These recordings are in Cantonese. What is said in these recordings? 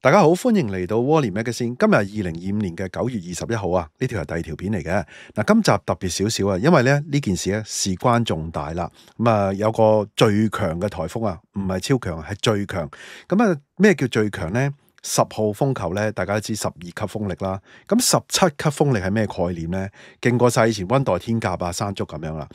大家好，歡迎嚟到 Wally Magazine。今日係2025年嘅9月21號啊，呢條係第二條片嚟嘅。嗱，今集特別少少啊，因為咧呢件事咧事關重大啦。有個最強嘅颱風啊，唔係超強，係最強。咩叫最強呢？10號風球咧，大家都知12級風力啦。咁17級風力係咩概念呢？勁過晒以前溫黛天鴿啊、山竹咁樣啦。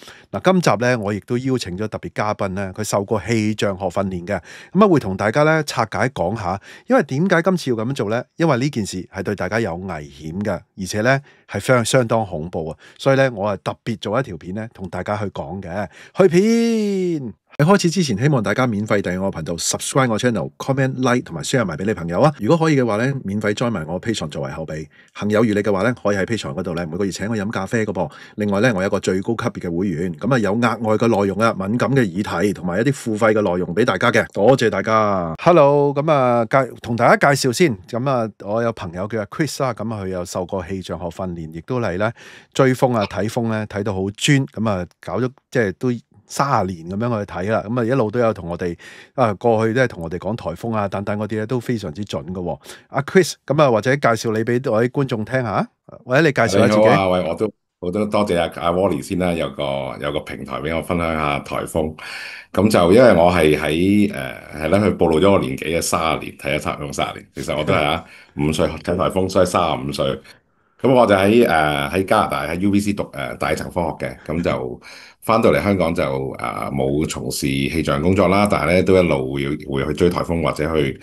今集咧我亦都邀請咗特別嘉賓咧，佢受過氣象學訓練嘅，會同大家咧拆解講下。因為點解今次要咁樣做呢？因為呢件事係對大家有危險嘅，而且咧係相當恐怖啊！所以咧我係特別做一條片咧，同大家去講嘅。去片喺開始之前，希望大家免費訂閱我頻道，subscribe 我 channel，comment like 同埋 share 埋俾你朋友啊！如果可以嘅話咧，免費 join 埋我 Patreon 作為後備。行有餘力嘅話咧，可以喺 Patreon 嗰度咧每個月請我飲咖啡嘅噃。另外咧，我有一個最高級別嘅會員，有額外嘅內容啊，敏感嘅議題同埋一啲付費嘅內容俾大家嘅。多謝大家。Hello，同大家介紹先。我有朋友叫阿 Chris 啦，佢有受過氣象學訓練，亦都嚟咧追風啊、睇風咧睇到好專。搞咗即係都30年咁樣去睇啦，一路都有同我哋過去都係同我哋講颱風啊等等嗰啲咧都非常之準嘅。阿 Chris，或者介紹你俾各位觀眾聽下，或者你介紹下自己。你好啊，喂，我都多謝阿 Wally 先啦，有個平台俾我分享下颱風。咁就因為我係咧，佢暴露咗我年紀嘅30年睇咗颱風30年，其實我都係5歲睇颱風，所以35歲。咁我就喺加拿大喺 UBC 讀大氣層科學嘅，咁就翻到嚟香港就冇從事氣象工作啦，但係咧都一路會去追颱風或者去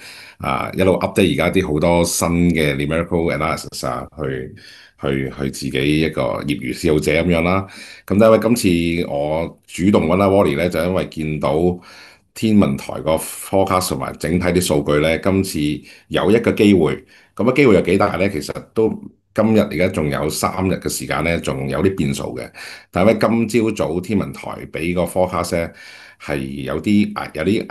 一路 update 而家啲好多新嘅 numerical analysis 去自己一個業餘嗜好者咁樣啦。咁因為今次我主動揾阿 Wally 咧，就因為見到天文台個 forecast 同埋整體啲數據咧，今次有一個機會，咁啊機會有幾大咧？其實都今日而家仲有3日嘅時間咧，仲有啲變數嘅。但係咧，今朝早天文台俾個 forecast 咧係有啲危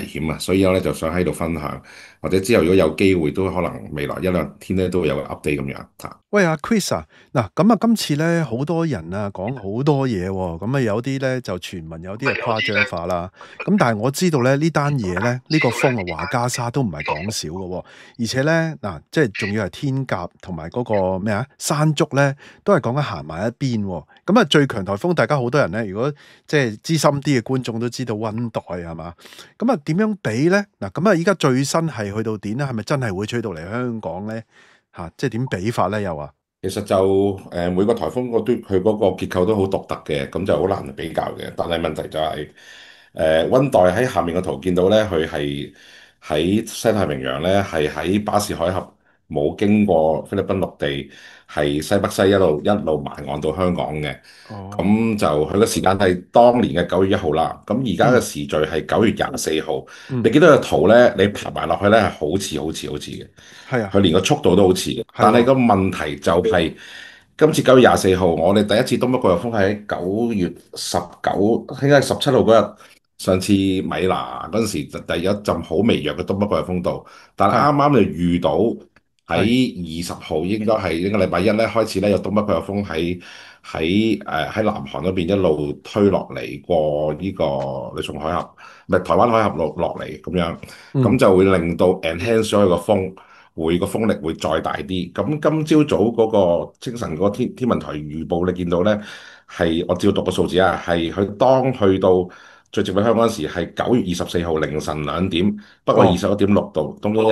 險啊，所以我咧就想喺度分享，或者之後如果有機會都可能未來1、2天咧都會有個 update 咁樣嚇。喂，阿 Chris 啊，今次咧好多人啊講好多嘢喎，有啲咧就傳聞，有啲係誇張化啦。但係我知道咧呢單嘢咧，呢個風啊華加沙都唔係講少嘅喎，而且咧即係仲要係天鴿同埋嗰個咩啊山竹咧，都係講緊行埋一邊喎。最強颱風，大家好多人咧，如果即係資深啲嘅觀眾都知道溫黛係嘛？點樣比咧？依家最新係去到點咧？係咪真係會吹到嚟香港咧？即係點比法咧？又話其實就每個颱風佢嗰個結構都好獨特嘅，咁就好難比較嘅。但係問題就係溫黛喺下面個圖見到咧，佢係喺西太平洋咧，係喺巴士海峽冇經過菲律賓陸地，係西北西一路埋岸到香港嘅。哦，咁就佢個時間係當年嘅9月1號啦。咁而家嘅嗯時序係9月24號。你嗯，見到個圖咧，你爬埋落去咧係好似嘅。係啊，佢連個速度都好似嘅，係喎，但係個問題就係、今次9月24號，我哋第一次東北季候風喺9月19，應該係17號嗰日。上次米娜嗰陣時，就第一陣好微弱嘅東北季候風度，但係係啱啱就遇到係喺20號，應該禮拜一咧開始咧有東北季候風喺南韓嗰邊一路推落嚟過呢個你從海峽，唔係台灣海峽落嚟咁樣，咁嗯就會令到 enhance 咗佢個風。個風力會再大啲。咁今朝早嗰個清晨嗰個天文台預報，你見到咧係我照讀個數字啊，係佢當去到最接近香港嗰時係9月24號凌晨2點，北緯哦21.6度，東經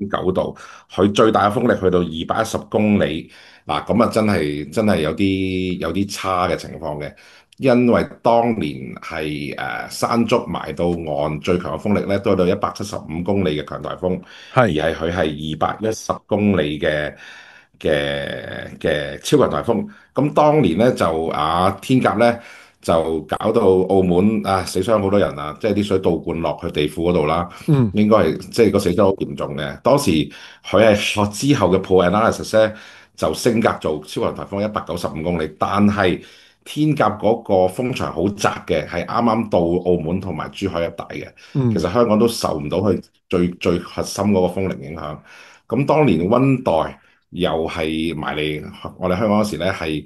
14.9度，佢最大嘅風力去到210公里。嗱，咁啊真係有啲差嘅情況嘅。因為當年係山竹埋到岸最強嘅風力咧，都去到175公里嘅強颱風，而係係佢係210公里嘅超強颱風。咁當年咧就天鴿咧就搞到澳門死傷好多人啊，即係啲水倒灌落去地庫嗰度啦，嗯應該係即係個死傷好嚴重嘅。當時佢係學之後嘅 Pro Analysis 咧就升格做超強颱風195公里，但係天鴿嗰個風場好窄嘅，係啱啱到澳門同埋珠海一帶嘅。其嗯實香港都受唔到佢最核心嗰個風力影響。咁當年溫黛又係埋嚟我哋香港嗰時咧係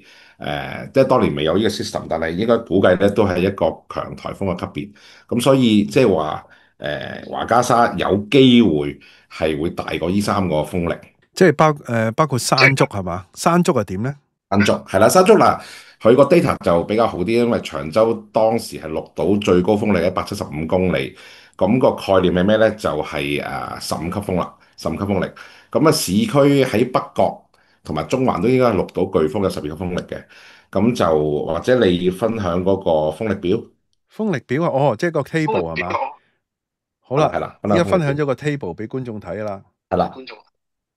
即係當年未有呢個 system，但係應該估計咧都係一個強颱風嘅級別。咁所以即係話華加沙有機會係會大過呢三個風力。即係包括山竹係嘛？山竹係點咧？山竹係啦，山竹嗱，佢個 data 就比較好啲，因為長洲當時係錄到最高風力175公里，咁個概念係咩咧？就係15級風啦，15級風力。咁啊，市區喺北角同埋中環都應該係錄到颶風有12級風力嘅。咁就或者你要分享嗰個風力表，風力表啊，哦，即係個 table 係嘛？好啦，係啦，分依家享風力表，分享咗個 table 俾觀眾睇啦。係啦。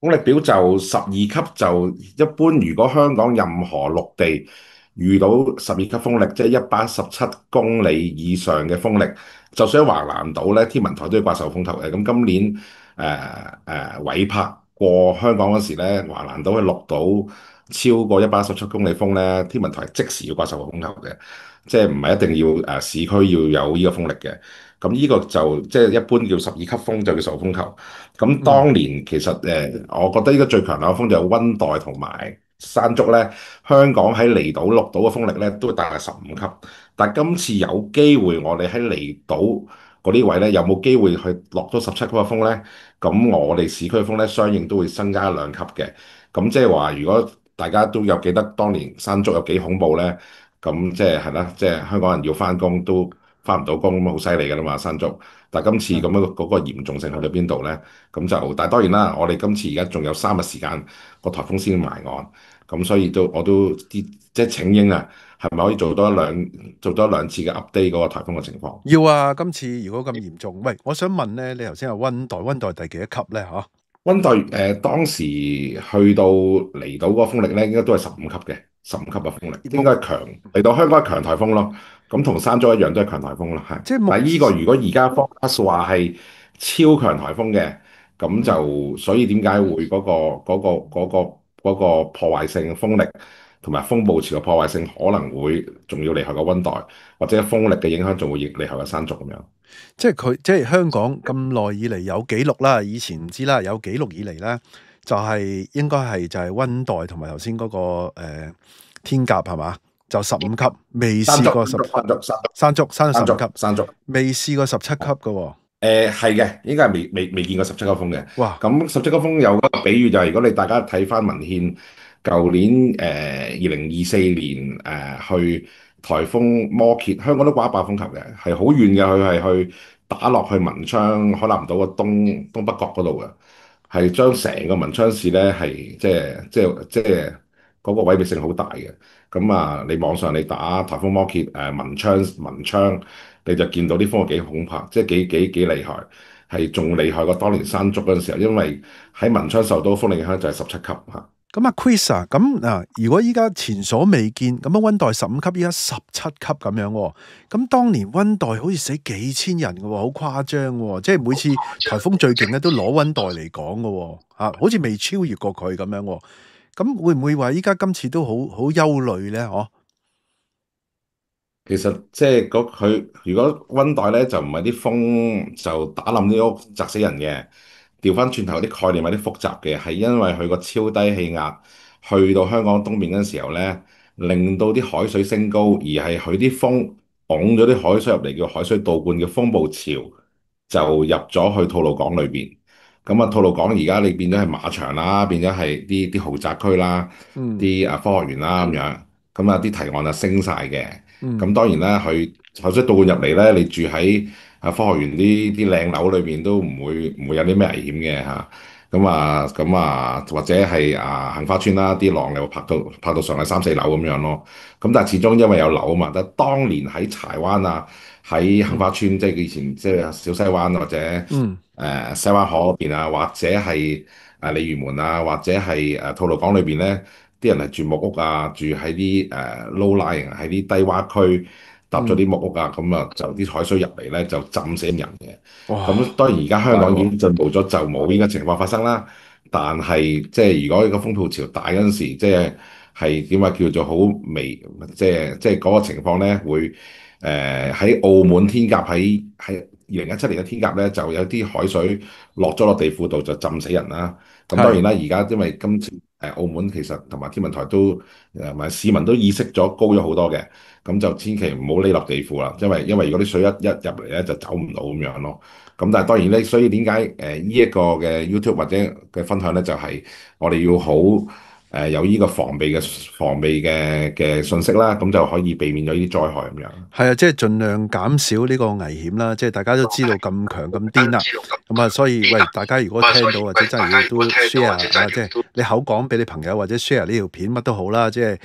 風力表就12級就一般，如果香港任何陸地遇到12級風力，即係117公里以上嘅風力，就算喺華南島咧，天文台都要掛受風球嘅。咁今年委拍過香港嗰時咧，華南島係錄到超過117公里風咧，天文台即時要掛受風球嘅，即係唔係一定要市區要有呢個風力嘅。咁呢個就即係一般叫12級風就叫受風球。咁嗯，當年其實我覺得呢個最強冷風就係溫黛同埋山竹咧，香港喺離島錄到嘅風力咧都大概15級，但係今次有機會我哋喺離島嗰啲位咧，有冇機會去落到17級嘅風咧？咁我哋市區嘅風咧，相應都會增加2級嘅。咁即係話，如果大家都有記得當年山竹有幾恐怖咧，咁即係係啦，即係香港人要翻工都翻唔到工，咁好犀利㗎啦嘛，山竹。但係今次咁樣嗰個嚴重性去到邊度咧？咁就，但係當然啦，我哋今次而家仲有3日時間個颱風先埋岸，咁所以我都啲即係請纓啊，係咪可以做多一兩次嘅 update 嗰個颱風嘅情況？要啊！今次如果咁嚴重，喂，我想問咧，你頭先係溫黛第幾多級咧？吓，溫黛當時去到離島嗰個風力咧，應該都係15級嘅，15級嘅風力應該係強，嚟到香港係強颱風咯。咁同山竹一樣都係強颱風咯，係。即係目，但係呢個如果而家 forecast 話係超強颱風嘅，咁嗯，就所以點解會嗰個破壞性風力同埋風暴潮嘅破壞性可能會仲要厲害過溫黛，或者風力嘅影響仲會厲害過山竹咁樣。即係佢，即係香港咁耐以嚟有記錄啦，以前唔知啦，有記錄以嚟咧，就係應該係就係溫黛同埋頭先嗰個天鴿係嘛？就15級，未山竹、試過山竹十五級，山竹。未試過17級嘅喎。係嘅，應該係未見過17級風嘅。哇！咁17級風有一個比喻就係，如果你大家睇翻文獻，舊年2024年去颱風摩羯，香港都掛100風球嘅，係好遠嘅，佢係去打落去文昌海南島嘅東北角嗰度嘅，係將成個文昌市咧係即係嗰個毀滅性好大嘅。咁啊，你網上你打颱風摩羯文昌，你就見到啲風幾恐怖，即係幾厲害，係仲厲害過當年山竹嗰陣時候，因為喺文昌受到風力影響就係17級嚇。咁啊，Chris 啊，咁嗱，如果依家前所未見咁樣溫黛15級，依家17級咁樣喎，咁當年溫黛好似死幾千人嘅喎，好誇張喎，即係每次颱風最勁咧都攞溫黛嚟講嘅喎，好似未超越過佢咁樣喎，咁會唔會話依家今次都好憂慮咧？嗬？其實即係佢如果溫帶咧就唔係啲風就打冧啲屋砸死人嘅，調翻轉頭啲概念有啲複雜嘅，係因為佢個超低氣壓去到香港東面嗰陣時候咧，令到啲海水升高，而係佢啲風拱咗啲海水入嚟，叫海水倒灌嘅風暴潮就入咗去吐露港裏邊。咁啊，吐露港而家你變咗係馬場啦，變咗係啲豪宅區啦，嗯啲科學園啦咁樣，咁啊啲提案就升晒嘅。嗯，咁當然啦，佢口水倒灌入嚟咧，你住喺科學園啲靚樓裏邊都唔會有啲咩危險嘅嚇。咁啊，或者係杏花村啦，啲浪又拍到上嚟3、4樓咁樣咯。咁但係始終因為有樓啊嘛，但係當年喺柴灣啊，喺杏花村，即係以前即係小西灣或者嗯，西灣河嗰邊啊，或者係鯉魚門啊，或者係吐露港裏邊咧。啲人係住木屋啊，住喺啲low lying 喺啲低窪區搭咗嗯，啲木屋啊，咁啊就啲海水入嚟咧就浸死人嘅。咁哇，當然而家香港已大鑊，經進步咗，就冇呢個情況發生啦。但係即係如果呢個風暴潮大嗰陣時，係點話叫做好微，即係嗰個情況咧會喺澳門天鴿喺2017年嘅天鴿咧就有啲海水落地庫度就浸死人啦。咁當然係啦，而家因為今次澳門其實同埋天文台都埋市民都意識咗高咗好多嘅，咁就千祈唔好匿落地庫啦，因為如果啲水一入嚟咧就走唔到咁樣咯。咁但係當然咧，所以點解呢一個嘅 YouTube 或者嘅分享咧，就係、我哋要好有呢個防備嘅信息啦，咁就可以避免咗呢啲災害咁樣。係啊，即係盡量減少呢個危險啦。即係大家都知道咁強咁癲啦，咁啊，所以喂，大家如果聽到或者真係要都 share 啊，即係你口講俾你朋友或者 share 呢條片乜都好啦。即係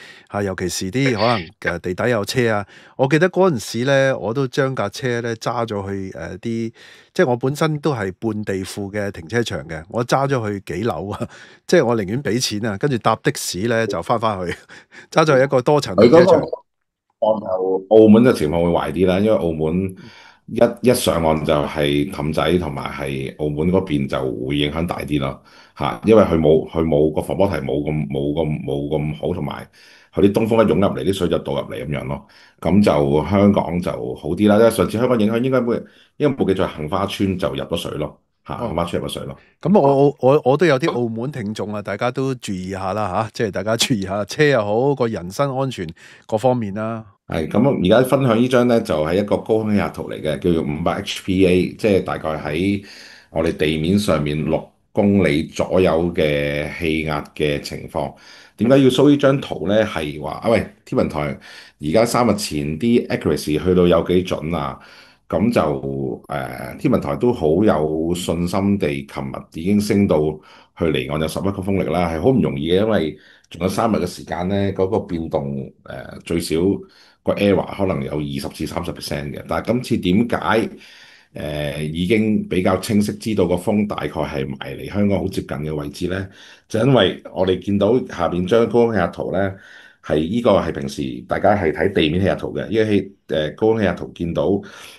尤其是啲可能地底有車啊。我記得嗰陣時咧，我都將架車咧揸咗去啲，即係我本身都係半地庫嘅停車場嘅，我揸咗去幾樓啊。即係我寧願俾錢啊，跟住搭的士咧就翻去，揸咗去一個多層佢嗰個停車場。岸後澳門嘅情況會壞啲啦，因為澳門一上岸就係氹仔同埋係澳門嗰邊就會影響大啲咯嚇，因為佢冇個防波堤冇咁好，同埋佢啲東風一湧入嚟，啲水就倒入嚟咁樣咯。咁就香港就好啲啦，因為上次香港影響應該冇記錯，杏花村就入咗水咯嚇，杏哦。花村入咗水咯。咁我都有啲澳門聽眾啊，大家都注意下啦吓，即係大家注意下車又好，個人身安全各方面啦。係咁，而家分享呢張咧就係一個高空氣壓圖嚟嘅，叫做500 HPA，即係大概喺我哋地面上面6公里左右嘅氣壓嘅情況。點解要 show 呢張圖咧？係話啊喂，天文台而家3日前啲 accuracy 去到有幾準啊？咁就天文台都好有信心地，琴日已經升到去離岸有11個風力啦，係好唔容易嘅，因為仲有3日嘅時間咧，嗰、個變動最少個 error 可能有20至30%嘅。但係今次點解已經比較清晰知道個風大概係埋離香港好接近嘅位置咧？就因為我哋見到下邊張高空氣壓圖咧，係呢個係平時大家係睇地面氣壓圖嘅，呢個高空氣壓圖見到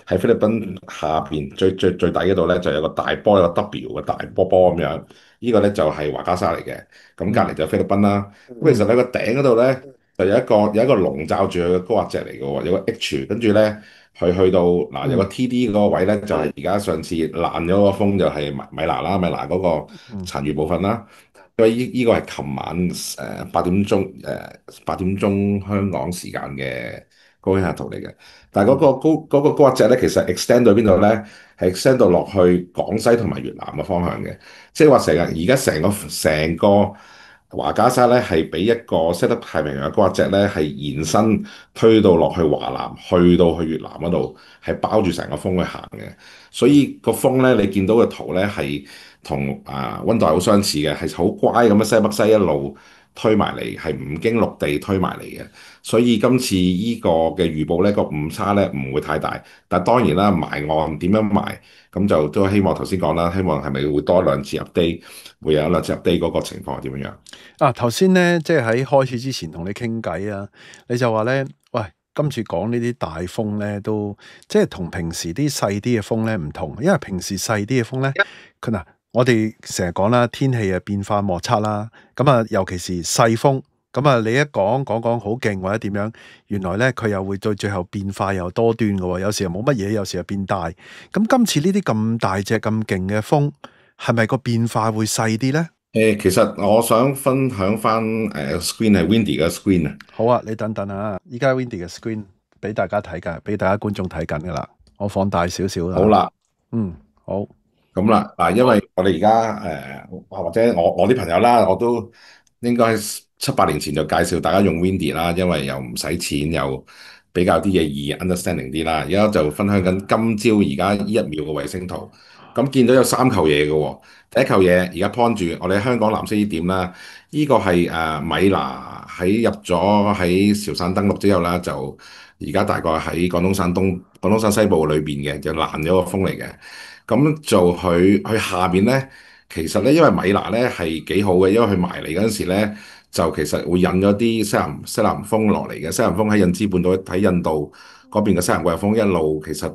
喺菲律賓下邊最底嗰度咧，就有個大波，有個 W 嘅大波波咁樣。呢個咧就係華加沙嚟嘅，咁隔離就菲律賓啦。咁其實喺個頂嗰度咧，就有一個籠罩住佢嘅高壓脊嚟嘅喎，有個 H，跟住咧佢去到嗱有個 嗯 TD 嗰個位咧，就係而家上次爛咗個風就係米拿啦，米拿嗰個嗯殘餘部分啦。因為依個係琴晚8點鐘香港時間嘅高空壓圖嚟嘅，但係嗰嗯個高壓脊咧，其實 extend 到邊度咧？係 extend 到落去廣西同埋越南嘅方向嘅，即係話而家成個華加沙咧係俾一個西得太平洋嘅高壓脊咧係延伸推到落去華南，去到去越南嗰度，係包住成個風去行嘅。所以個風咧，你見到嘅圖咧係同溫帶好相似嘅，係好乖咁樣西北西一路推埋嚟，係唔經陸地推埋嚟嘅。所以今次依個嘅預報咧，個誤差咧唔會太大。但係當然啦，埋岸點樣埋咁就都希望頭先講啦，希望係咪會多兩次 update，會有一兩次 update 嗰個情況係點樣樣？頭先咧，即係喺開始之前同你傾偈啊，你就話咧，喂，今次講呢啲大風咧，都即係同平時啲細啲嘅風咧唔同，因為平時細啲嘅風咧，嗱，我哋成日講啦，天氣啊變化莫測啦，咁啊，尤其是細風，咁啊，你一講好勁或者點樣，原來咧佢又會到最後變化又多端嘅喎，有時又冇乜嘢，有時又變大。咁今次呢啲咁大隻咁勁嘅風，係咪個變化會細啲咧？其實我想分享翻screen 係 Windy 嘅 screen 啊。好啊，你等等啊，依家 Windy 嘅 screen 俾大家睇㗎，俾大家觀眾睇緊㗎啦。我放大少少啦。好啦。嗯，好。咁啦，嗱，因為我哋而家或者我啲朋友啦，我都應該7、8年前就介紹大家用 Windy 啦，因為又唔使錢，又比較啲嘢易 understanding 啲啦。而家就分享緊今朝而家呢1秒嘅衛星圖，咁見到有3嚿嘢嘅喎。第一嚿嘢而家 point 住我哋香港藍色呢點啦，呢個係米娜喺入咗喺韶山登陸之後啦，就而家大概喺廣東省西部裏邊嘅，就爛咗個風嚟嘅。咁就佢下邊咧，其實咧，因為米娜咧係幾好嘅，因為佢埋嚟嗰陣時咧，就其實會引咗啲西南風落嚟嘅。西南風喺印支半島喺印度嗰邊嘅西南季候風一路其實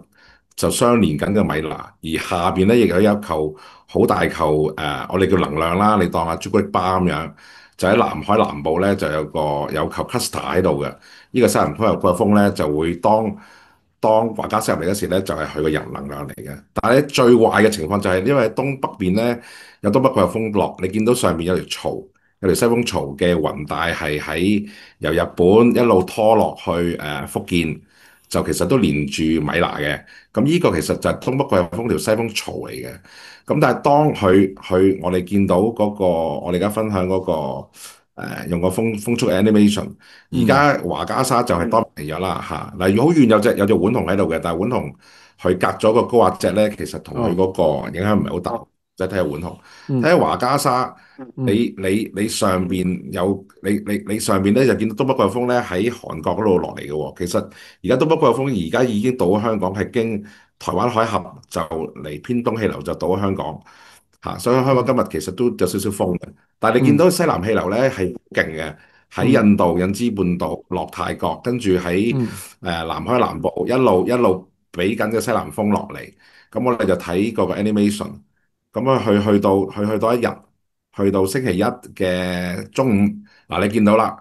就相連緊嘅米娜，而下邊咧亦有一嚿好大嚿我哋叫能量啦，你當下朱古力巴咁樣，就喺南海南部咧就有嚿 cluster 喺度嘅。呢個西南季候風咧就會當華加息入嚟嗰時咧，就係佢個人能量嚟嘅。但係咧最壞嘅情況就係因為東北邊咧有東北季候風落，你見到上面有條槽，有條西風槽嘅雲帶係由日本一路拖落去福建，就其實都連住米拿嘅。咁呢個其實就係東北季候風條西風槽嚟嘅。咁但係當我哋見到嗰、個我哋而家分享嗰、個、用個風速嘅 animation，而嗯家華加沙就係當地咗啦嚇。嗱，好遠有隻碗筒喺度嘅，但係碗筒佢隔咗個高壓脊咧，其實同佢哦嗰個影響唔係好大。即係睇下碗筒，睇嗯下華加沙。嗯你上邊有你上邊咧就見到東北季候風咧喺韓國嗰度落嚟嘅喎。其實而家東北季候風而家已經到咗香港，係經台灣海峽就嚟偏東氣流就到咗香港嚇。所以香港嗯今日其實都有少少風嘅，但係你見嗯到西南氣流咧係勁嘅，喺嗯印度印支半島落泰國，跟住喺嗯南海南部一路俾緊嘅西南風落嚟。咁我哋就睇嗰個 animation，咁啊去到一日。去到星期一嘅中午，嗱你見到啦，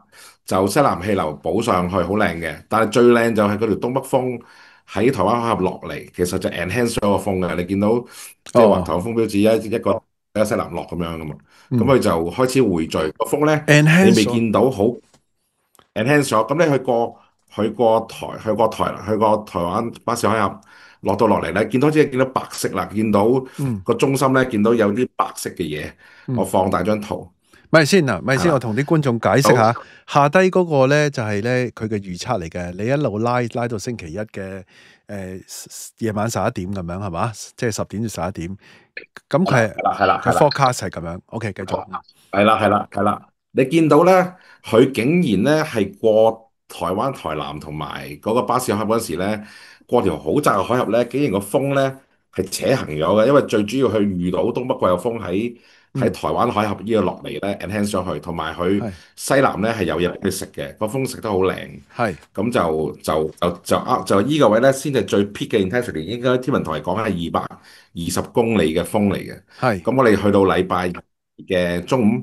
就西南氣流補上去好靚嘅，但係最靚就係嗰條東北風喺台灣海峽落嚟，其實就 enhance 咗個風嘅。你見到即係話台哦灣風標誌一個西南落咁樣噶嘛，咁嗯 佢就開始匯聚個風咧，你 enhance 未咗見到好 enhance 咗，咁你去過台灣巴士海峽落嚟咧，見到白色啦，見到嗯個中心咧，見到有啲白色嘅嘢，我嗯。放大張圖。咪先嗱，咪先，我係啦，同啲觀眾解釋好下，下低嗰個咧就係咧佢嘅預測嚟嘅，你一路拉到星期一嘅夜晚11點咁樣係嘛？即係10點至11點，咁係啦，佢係係啦，係啦，佢 係啦，forecast 係咁樣。OK，繼續。係啦，係啦，係啦。你見到咧，佢竟然咧係過台灣、台南同埋嗰個巴士海峽嗰陣時咧，過條好窄嘅海峽咧，竟然個風咧係扯行咗嘅，因為最主要佢遇到東北季候風喺嗯，台灣海峽呢個落嚟咧，enhance 咗佢，同埋佢係西南咧係有嘢俾佢食嘅，個風食得好靚。係咁就依個位咧，先係最 peak 嘅 intensity，應該天文台係講係220公里嘅風嚟嘅。係咁我哋去到嘅中午，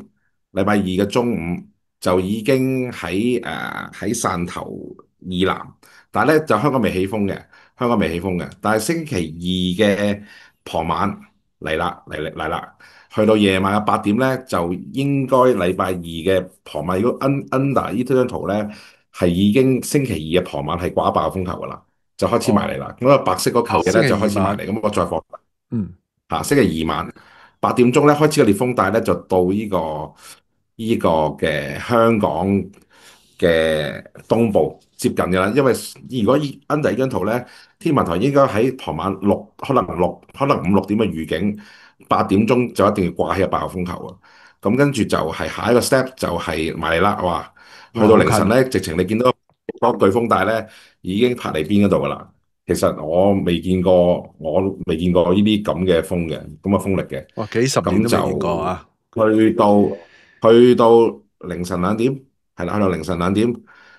禮拜二嘅中午就已經喺汕頭以南，但係咧就香港未起風嘅，香港未起風嘅。但係星期二嘅傍晚嚟啦，去到夜晚嘅8點咧，就應該禮拜二嘅傍晚，如果 under 呢張圖咧，係已經星期二嘅傍晚係掛爆風球噶啦，就開始埋嚟哦，啦。咁啊白色嗰球嘢星咧就期二晚，開始埋嚟，咁我再放。嗯星期二晚8點鐘咧開始嘅烈風帶咧就到呢個嘅香港嘅東部接近嘅啦。因為如果under 呢張圖咧，天文台應該喺傍晚可能5、6點嘅預警，8點鐘就一定要掛起個8號風球啊。咁跟住就係下一個 step 就係埋嚟啦，哇！去哇，到好近，凌晨咧，直情你見到嗰個颶風帶咧已經拍嚟邊嗰度噶啦。其實我未見過呢啲咁嘅風嘅，咁嘅風力嘅。哇，幾十年咁都未見過就啊！去到去到凌晨兩點，係啦，去到凌晨兩點，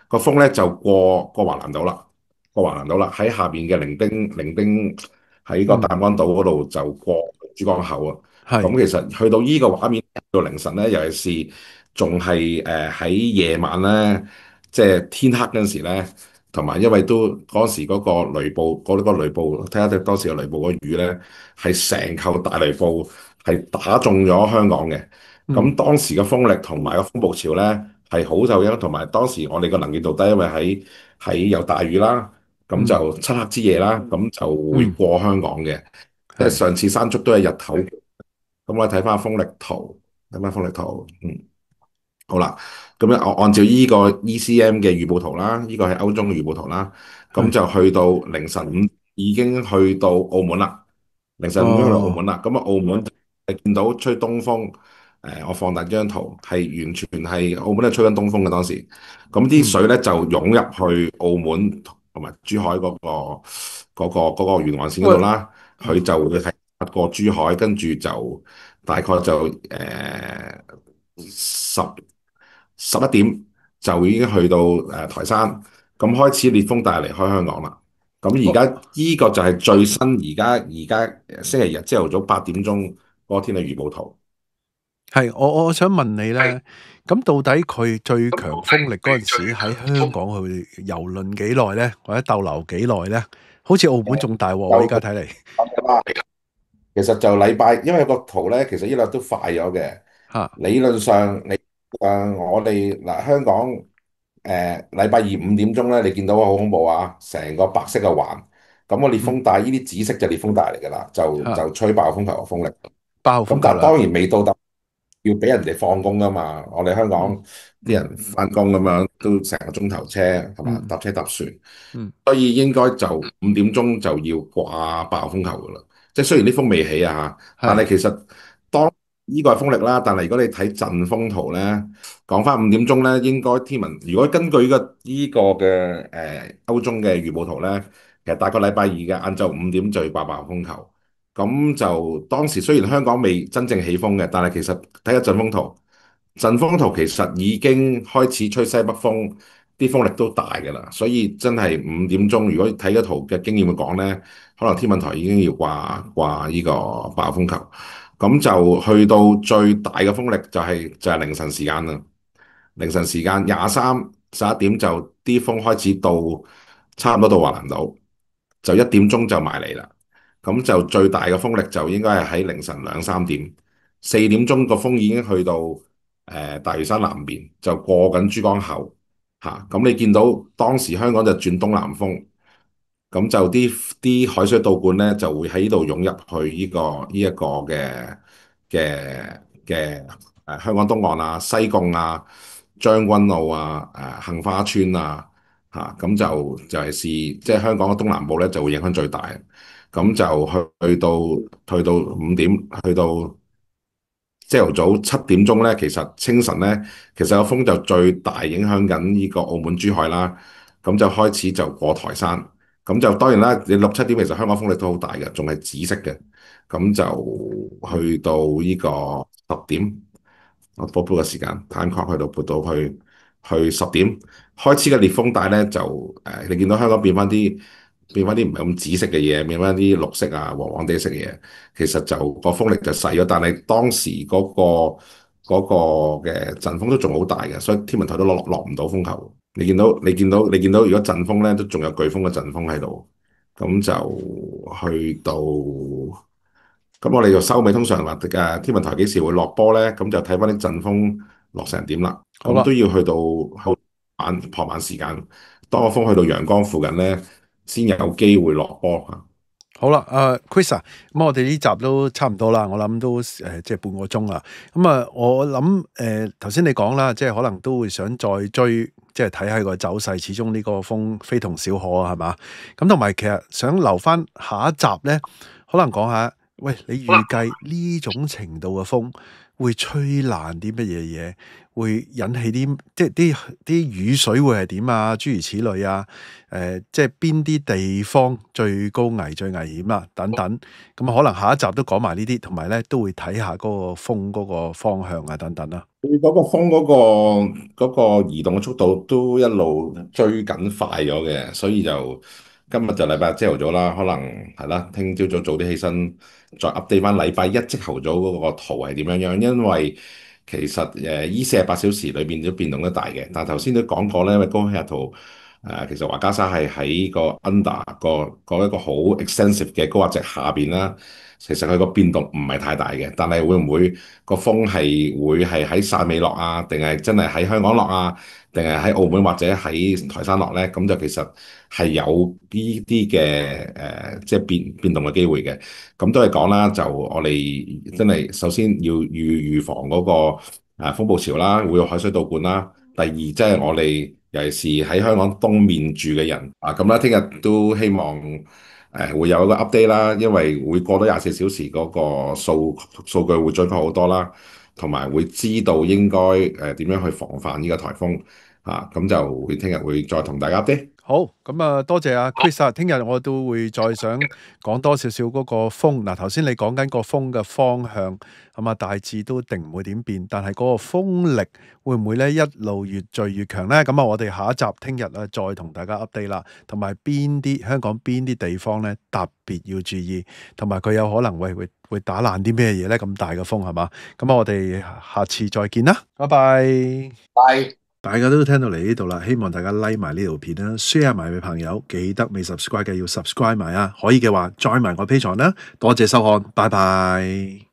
個風咧就過華南島啦，過華南島啦，喺下邊嘅伶仃喺個大嗯，安島嗰度就過珠江口啊。咁係其實去到呢個畫面，到凌晨咧，尤其是仲係喺夜晚咧，即係天黑嗰陣時咧。同埋因為都嗰時嗰個雷暴，嗰個雷暴，睇下當時嘅雷暴個雨咧，係成嚿大雷暴係打中咗香港嘅。咁嗯當時嘅風力同埋個風暴潮咧係好受影響，同埋當時我哋個能見度低，因為喺有大雨啦，咁嗯就漆黑之夜啦，咁就會嗯，過香港嘅。即係係上次山竹都係日頭，咁我睇翻風力圖，睇翻風力圖，好啦，咁樣我按照呢個 ECM 嘅預報圖啦，呢個係歐洲嘅預報圖啦，咁係就去到凌晨 5已經去到澳門啦，凌晨 5已經去到澳哦，門啦，咁啊澳門係見到吹東風，我放大張圖係完全係澳門係吹緊東風嘅當時，咁啲嗯水咧就湧入去澳門同埋珠海嗰個沿岸線嗰度喂，啦，佢嗯就會係過珠海，跟住就大概就十11點就已經去到台山，咁開始烈風帶離開香港啦。咁而我家呢個就係最新而家星期日朝頭早8點鐘嗰個天氣預報圖。係我想問你咧，咁到底佢最強風力嗰陣時喺香港去遊輪幾耐咧，或者逗留幾耐咧？好似澳門仲大鑊喎，依家睇嚟其實就禮拜，因為個圖咧，其實呢兩日都快咗嘅。嚇，理論上，我哋嗱香港禮拜二5點鐘咧，你見到好恐怖啊！成個白色嘅環，咁個烈嗯風帶，呢啲紫色就烈風帶嚟㗎啦，就嚇吹爆風球嘅風力。爆咁風球啦，但係當然未到達要俾人哋放工㗎嘛。我哋香嗯港啲嗯人翻工咁樣都成個鐘頭車係嘛，嗯搭車搭船。嗯所以應該就5點鐘就要掛爆風球噶啦。即係雖然啲風未起啊嚇，但係係其實當呢個係風力啦。但係如果你睇陣風圖咧，講翻5點鐘咧，應該天文如果根據呢個嘅歐中嘅預報圖咧，其實大概禮拜二嘅晏晝5點就要掛爆風球。咁就當時雖然香港未真正起風嘅，但係其實睇下陣風圖，陣風圖其實已經開始吹西北風，啲風力都大嘅啦。所以真係5點鐘，如果睇嗰圖嘅經驗去講咧，可能天文台已經要掛呢個暴風球。咁就去到最大嘅風力就係凌晨時間啦。凌晨時間23、11點就啲風開始到差唔多到華南島，就1點鐘就埋嚟啦。咁就最大嘅風力就應該係喺凌晨2、3點，4點鐘個風已經去到大嶼山南邊，就過緊珠江口嚇。咁你見到當時香港就轉東南風，咁就啲海水倒灌咧就會喺呢度湧入去呢一個嘅香港東岸啊、西貢啊、將軍澳啊、杏花村啊嚇。咁就係即係香港嘅東南部咧就會影響最大。咁就去到5點，去到朝頭早7點鐘咧，其實清晨咧，其實個風就最大影響緊呢個澳門珠海啦。咁就開始就過台山，咁就當然啦，你6、7點其實香港風力都好大嘅，仲係紫色嘅。咁就去到呢個十點，我撥個時間 time clock 去到撥到去十點開始嘅烈風帶咧，就你見到香港變翻啲唔係咁紫色嘅嘢，變翻啲綠色啊、黃黃地色嘅嘢。其實就個風力就細咗，但係當時嗰個嘅陣風都仲好大嘅，所以天文台都落唔到風球。你見到，如果陣風咧都仲有颶風嘅陣風喺度。咁就去到咁我哋就收尾，通常話天文台幾時會落波咧？咁就睇翻啲陣風落成點啦。好啦。咁都要去到後傍晚時間，當個風去到陽江附近咧，先有機會落波嚇。好啦，Chris 啊，咁我哋呢集都差唔多啦，我諗都即係半個鐘啦。咁啊，我諗頭先你講啦，即係可能都會想再追，即係睇下個走勢。始終呢個風非同小可啊，係嘛？咁同埋其實想留翻下一集咧，可能講下，喂，你預計呢種程度嘅風會吹爛啲乜嘢嘢？會引起啲即係啲雨水會係點啊？諸如此類啊，即係邊啲地方最高危最危險啊？等等，咁可能下一集都講埋呢啲，同埋咧都會睇下嗰個風嗰個方向啊，等等啦。佢嗰個風嗰個移動嘅速度都一路追緊快咗嘅，所以就今日就禮拜日朝頭早啦，可能係啦，聽朝早早啲起身，再 update 翻禮拜一朝頭早嗰個圖係點樣樣，因為其實依48小時裏邊都變動得大嘅。但係頭先都講過咧，因為高氣壓圖其實華加沙係喺個 under 個一個好 extensive 嘅高壓脊下邊啦。其實佢個變動唔係太大嘅，但係會唔會個風會係喺汕尾落啊，定係真係喺香港落啊，定係喺澳門或者喺台山落咧？咁就其實係有呢啲嘅即係變動嘅機會嘅。咁都係講啦，就我哋真係首先要預防嗰個風暴潮啦，會有海水倒灌啦。第二，即係我哋尤其是喺香港東面住嘅人啊，咁啦，聽日都希望會有一個 update 啦，因為會過多24小時嗰個數據會準確好多啦，同埋會知道應該點樣去防範呢個颱風啊。咁就會聽日會再同大家 update。好，咁啊，多謝阿 Chris 啊，聽日我都會再想講多少少嗰個風。嗱，頭先你講緊個風嘅方向，咁啊大致都定唔會點變，但係嗰個風力會唔會咧一路越聚越強咧？咁啊，我哋下一集聽日啊再同大家 update 啦，同埋香港邊啲地方咧特別要注意，同埋佢有可能會打爛啲咩嘢咧？咁大嘅風係嘛？咁啊，我哋下次再見啦，拜拜。拜。大家都聽到嚟呢度啦，希望大家 like 埋呢條片啦，share 埋俾朋友，記得未 subscribe 嘅要 subscribe 埋啊，可以嘅話 join 埋我 Patreon啦，多謝收看，拜拜。